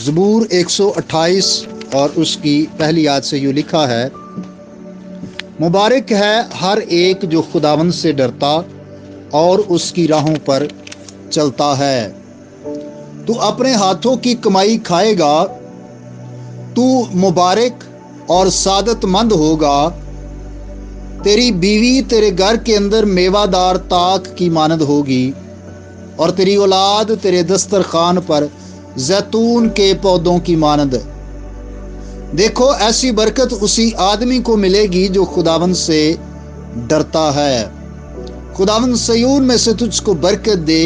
زبور 128 اور اس کی پہلی آیت سے یوں لکھا ہے، مبارک ہے ہر ایک جو خداوند سے ڈرتا اور اس کی راہوں پر چلتا ہے۔ تو اپنے ہاتھوں کی کمائی کھائے گا، تو مبارک اور سعادت مند ہوگا۔ تیری بیوی تیرے گھر کے اندر میوہ دار تاک کی مانند ہوگی، اور تیری اولاد تیرے دسترخوان پر زیتون کے پودوں کی مانند۔ دیکھو ایسی برکت اسی آدمی کو ملے گی جو خداوند سے ڈرتا ہے۔ خداوند صیون میں سے تجھ کو برکت دے،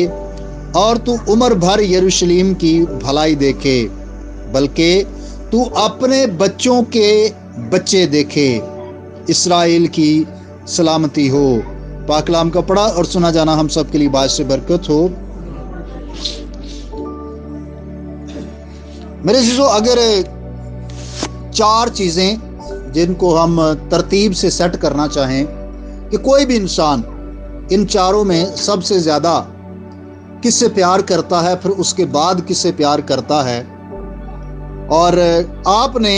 اور تو عمر بھر یروشلم کی بھلائی دیکھے، بلکہ تو اپنے بچوں کے بچے دیکھے۔ اسرائیل کی سلامتی ہو۔ پاک کلام کا پڑھا اور سنا جانا ہم سب کے لیے باعث برکت ہو۔ میرے عزیزو، اگر 4 چیزیں جن کو ہم ترتیب سے سیٹ کرنا چاہیں کہ کوئی بھی انسان ان چاروں میں سب سے زیادہ کس سے پیار کرتا ہے، پھر اس کے بعد کس سے پیار کرتا ہے، اور آپ نے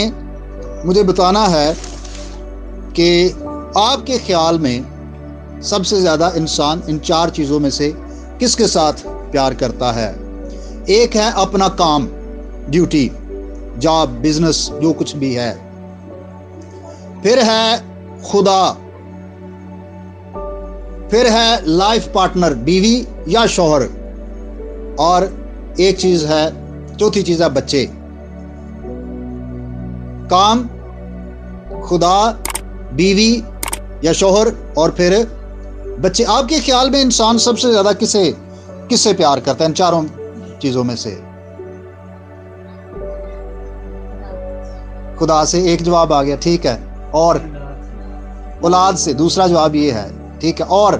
مجھے بتانا ہے کہ آپ کے خیال میں سب سے زیادہ انسان ان 4 چیزوں میں سے کس کے ساتھ پیار کرتا ہے۔ ایک ہے اپنا کام، ڈیوٹی، جاب، بزنس، جو کچھ بھی ہے۔ پھر ہے خدا، پھر ہے لائف پارٹنر، بیوی یا شوہر، اور ایک چیز ہے، چوتھی چیز ہے بچے۔ کام، خدا، بیوی یا شوہر، اور پھر بچے۔ آپ کے خیال میں انسان سب سے زیادہ کس سے پیار کرتا ہے ان 4 چیزوں میں سے؟ خدا سے ایک جواب آ گیا، ٹھیک ہے، اور اولاد سے دوسرا جواب یہ ہے، ٹھیک ہے، اور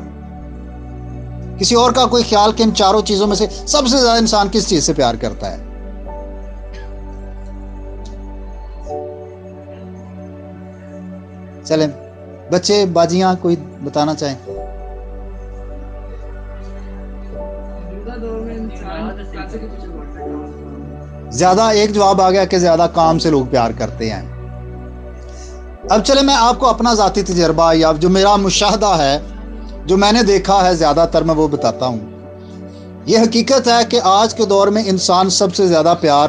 کسی اور کا کوئی خیال کہ ان 4 چیزوں میں سے سب سے زیادہ انسان کس چیز سے پیار کرتا ہے؟ چلیں بچے، باجیاں، کوئی بتانا چاہیں؟ زیادہ ایک جواب آ گیا کہ زیادہ کام سے لوگ پیار کرتے ہیں۔ اب چلے میں آپ کو اپنا ذاتی تجربہ یا جو میرا مشاہدہ ہے، جو میں نے دیکھا ہے زیادہ تر، میں وہ بتاتا ہوں۔ یہ حقیقت ہے کہ آج کے دور میں انسان سب سے زیادہ پیار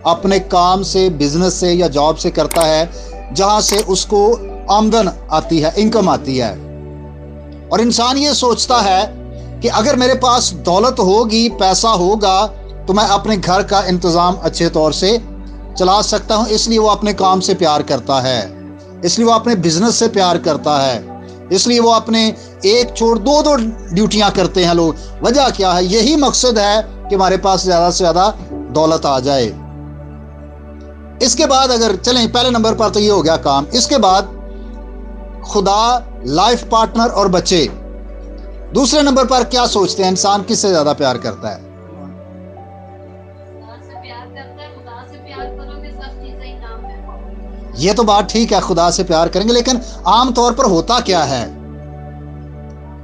اپنے کام سے، بزنس سے یا جاب سے کرتا ہے، جہاں سے اس کو آمدن آتی ہے، انکم آتی ہے۔ اور انسان یہ سوچتا ہے کہ اگر میرے پاس دولت ہوگی، پیسہ ہوگا، تو میں اپنے گھر کا انتظام اچھے طور سے چلا سکتا ہوں۔ اس لیے وہ اپنے کام سے پیار کرتا ہے، اس لیے وہ اپنے بزنس سے پیار کرتا ہے، اس لیے وہ اپنے ایک چھوڑ 2 ڈیوٹیاں کرتے ہیں لوگ۔ وجہ کیا ہے؟ یہی مقصد ہے کہ ہمارے پاس زیادہ سے زیادہ دولت آ جائے۔ اس کے بعد اگر چلیں، پہلے نمبر پر تو یہ ہو گیا کام، اس کے بعد خدا، لائف پارٹنر اور بچے۔ دوسرے نمبر پر کیا سوچتے ہیں انسان کس سے زیادہ پیار کرتا ہے؟ یہ تو بات ٹھیک ہے، خدا سے پیار کریں گے، لیکن عام طور پر ہوتا کیا ہے؟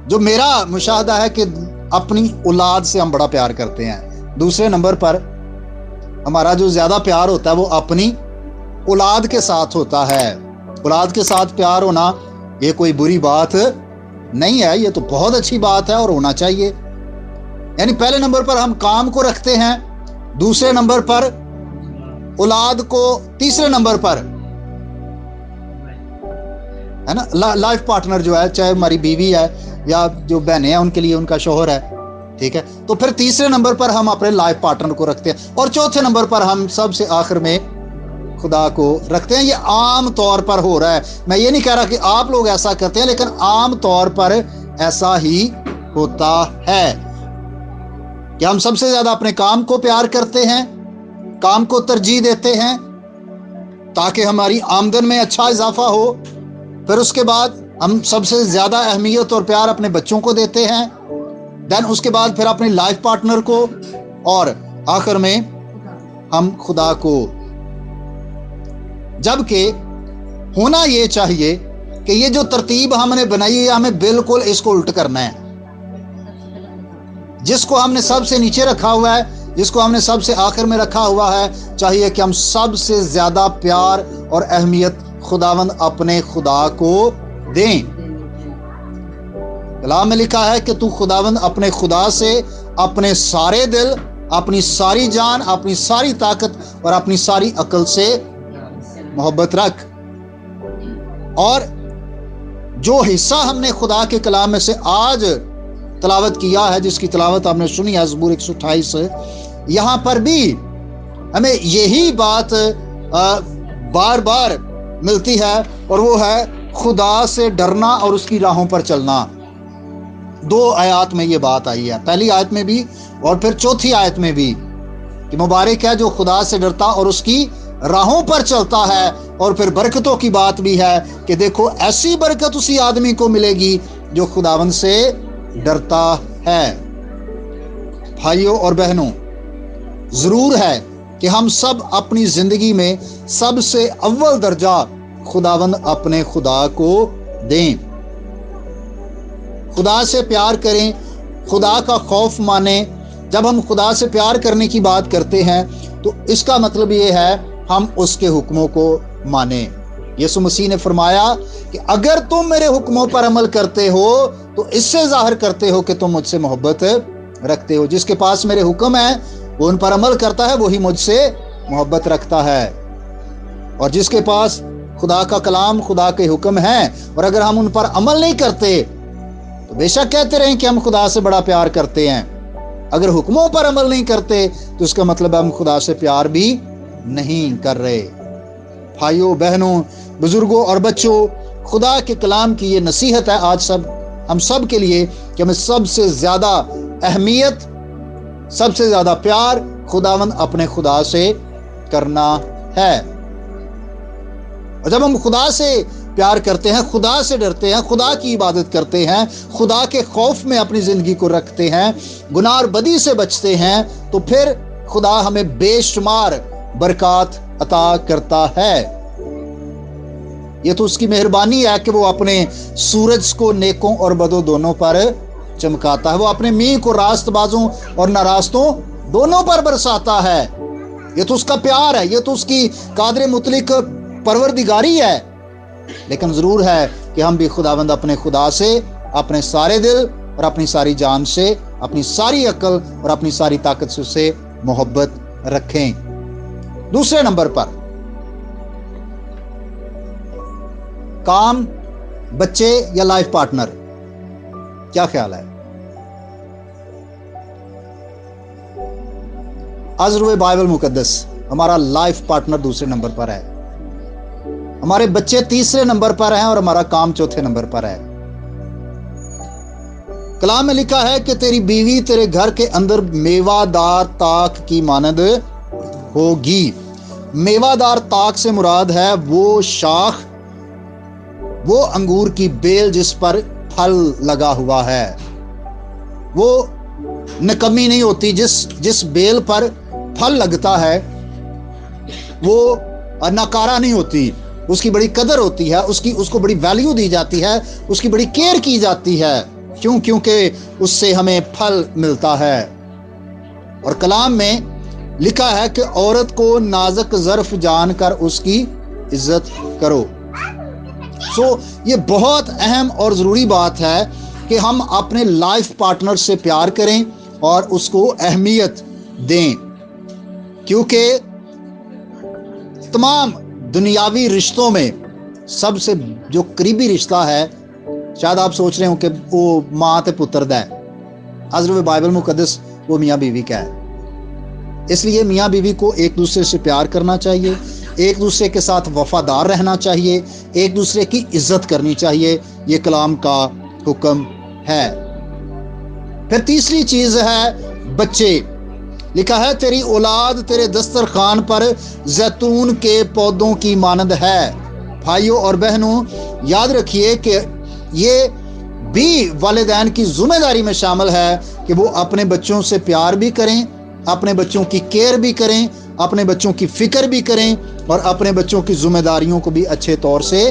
جو میرا مشاہدہ ہے کہ اپنی اولاد سے ہم بڑا پیار کرتے ہیں۔ دوسرے نمبر پر ہمارا جو زیادہ پیار ہوتا ہے وہ اپنی اولاد کے ساتھ ہوتا ہے۔ اولاد کے ساتھ پیار ہونا یہ کوئی بری بات نہیں ہے، یہ تو بہت اچھی بات ہے اور ہونا چاہیے۔ یعنی پہلے نمبر پر ہم کام کو رکھتے ہیں، دوسرے نمبر پر اولاد کو، تیسرے نمبر پر ہے نا لائف پارٹنر جو ہے، چاہے ہماری بیوی ہے یا جو بہنیں ہیں ان کے لیے ان کا شوہر ہے، ٹھیک ہے۔ تو پھر تیسرے نمبر پر ہم اپنے لائف پارٹنر کو رکھتے ہیں، اور چوتھے نمبر پر ہم سب سے آخر میں خدا کو رکھتے ہیں۔ یہ عام طور پر ہو رہا ہے، میں یہ نہیں کہہ رہا کہ آپ لوگ ایسا کرتے ہیں، لیکن عام طور پر ایسا ہی ہوتا ہے کہ ہم سب سے زیادہ اپنے کام کو پیار کرتے ہیں، کام کو ترجیح دیتے ہیں تاکہ ہماری آمدن میں اچھا اضافہ ہو۔ پھر اس کے بعد ہم سب سے زیادہ اہمیت اور پیار اپنے بچوں کو دیتے ہیں، دین اس کے بعد پھر اپنے لائف پارٹنر کو، اور آخر میں ہم خدا کو۔ جبکہ ہونا یہ چاہیے کہ یہ جو ترتیب ہم نے بنائی ہے ہمیں بالکل اس کو الٹ کرنا ہے. جس کو ہم نے سب سے نیچے رکھا ہوا ہے، جس کو ہم نے سب سے آخر میں رکھا ہوا ہے، چاہیے کہ ہم سب سے زیادہ پیار اور اہمیت خداوند اپنے خدا کو دیں. کلام میں لکھا ہے کہ تو خداوند اپنے خدا سے اپنے سارے دل، اپنی ساری جان، اپنی ساری طاقت اور اپنی ساری عقل سے محبت رکھ. اور جو حصہ ہم نے خدا کے کلام میں سے آج تلاوت کیا ہے، جس کی تلاوت آپ نے سنی ہے، زبور 128، یہاں پر بھی ہمیں یہی بات بار بار ملتی ہے، اور وہ ہے خدا سے ڈرنا اور اس کی راہوں پر چلنا. 2 آیات میں یہ بات آئی ہے، پہلی آیت میں بھی اور پھر چوتھی آیت میں بھی، کہ مبارک ہے جو خدا سے ڈرتا اور اس کی راہوں پر چلتا ہے. اور پھر برکتوں کی بات بھی ہے کہ دیکھو ایسی برکت اسی آدمی کو ملے گی جو خداوند سے ڈرتا ہے. بھائیوں اور بہنوں، ضرور ہے کہ ہم سب اپنی زندگی میں سب سے اول درجہ خداوند اپنے خدا کو دیں، خدا سے پیار کریں، خدا کا خوف مانیں. جب ہم خدا سے پیار کرنے کی بات کرتے ہیں تو اس کا مطلب یہ ہے ہم اس کے حکموں کو مانیں. یسوع مسیح نے فرمایا کہ اگر تم میرے حکموں پر عمل کرتے ہو تو اس سے ظاہر کرتے ہو کہ تم مجھ سے محبت رکھتے ہو. جس کے پاس میرے حکم ہیں وہ ان پر عمل کرتا ہے، وہی مجھ سے محبت رکھتا ہے. اور جس کے پاس خدا کا کلام، خدا کے حکم ہیں، اور اگر ہم ان پر عمل نہیں کرتے تو بے شک کہتے رہیں کہ ہم خدا سے بڑا پیار کرتے ہیں. اگر حکموں پر عمل نہیں کرتے تو اس کا مطلب ہم خدا سے پیار بھی نہیں کر رہے. بھائیوں، بہنوں، بزرگوں اور بچوں، خدا کے کلام کی یہ نصیحت ہے آج ہم سب کے لیے کہ ہمیں سب سے زیادہ اہمیت، سب سے زیادہ پیار خداوند اپنے خدا سے کرنا ہے. اور جب ہم خدا سے پیار کرتے ہیں، خدا سے ڈرتے ہیں، خدا کی عبادت کرتے ہیں، خدا کے خوف میں اپنی زندگی کو رکھتے ہیں، گناہ اور بدی سے بچتے ہیں، تو پھر خدا ہمیں بے شمار برکات عطا کرتا ہے. یہ تو اس کی مہربانی ہے کہ وہ اپنے سورج کو نیکوں اور بدوں دونوں پر چمکاتا ہے. وہ اپنے میںہ کو راست بازوں اور ناراستوں دونوں پر برساتا ہے. یہ تو اس کا پیار ہے، یہ تو اس کی قادر مطلق پروردگاری ہے. لیکن ضرور ہے کہ ہم بھی خداوند اپنے خدا سے اپنے سارے دل اور اپنی ساری جان سے، اپنی ساری عقل اور اپنی ساری طاقت سے اسے محبت رکھیں. دوسرے نمبر پر، کام، بچے یا لائف پارٹنر، کیا خیال ہے؟ از روئے بائبل مقدس ہمارا لائف پارٹنر دوسرے نمبر پر ہے، ہمارے بچے تیسرے نمبر پر ہیں اور ہمارا کام چوتھے نمبر پر ہے. کلام میں لکھا ہے کہ تیری بیوی تیرے گھر کے اندر میوہ دار تاک کی مانند ہوگی. میوہ دار تاک سے مراد ہے وہ شاخ، وہ انگور کی بیل جس پر پھل لگا ہوا ہے. وہ نکمی نہیں ہوتی. جس بیل پر پھل لگتا ہے وہ ناکارہ نہیں ہوتی، اس کی بڑی قدر ہوتی ہے، اس کو بڑی ویلیو دی جاتی ہے، اس کی بڑی کیئر کی جاتی ہے. کیونکہ اس سے ہمیں پھل ملتا ہے. اور کلام میں لکھا ہے کہ عورت کو نازک ظرف جان کر اس کی عزت کرو. یہ بہت اہم اور ضروری بات ہے کہ ہم اپنے لائف پارٹنر سے پیار کریں اور اس کو اہمیت دیں، کیونکہ تمام دنیاوی رشتوں میں سب سے جو قریبی رشتہ ہے، شاید آپ سوچ رہے ہوں کہ وہ ماں تے پتر دا ہے، حضرت بائبل مقدس وہ میاں بیوی کا ہے. اس لیے میاں بیوی کو ایک دوسرے سے پیار کرنا چاہیے، ایک دوسرے کے ساتھ وفادار رہنا چاہیے، ایک دوسرے کی عزت کرنی چاہیے. یہ کلام کا حکم ہے. پھر تیسری چیز ہے بچے. لکھا ہے تیری اولاد تیرے دسترخوان پر زیتون کے پودوں کی مانند ہے. بھائیوں اور بہنوں، یاد رکھیے کہ یہ بھی والدین کی ذمہ داری میں شامل ہے کہ وہ اپنے بچوں سے پیار بھی کریں، اپنے بچوں کی کیئر بھی کریں، اپنے بچوں کی فکر بھی کریں اور اپنے بچوں کی ذمہ داریوں کو بھی اچھے طور سے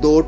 2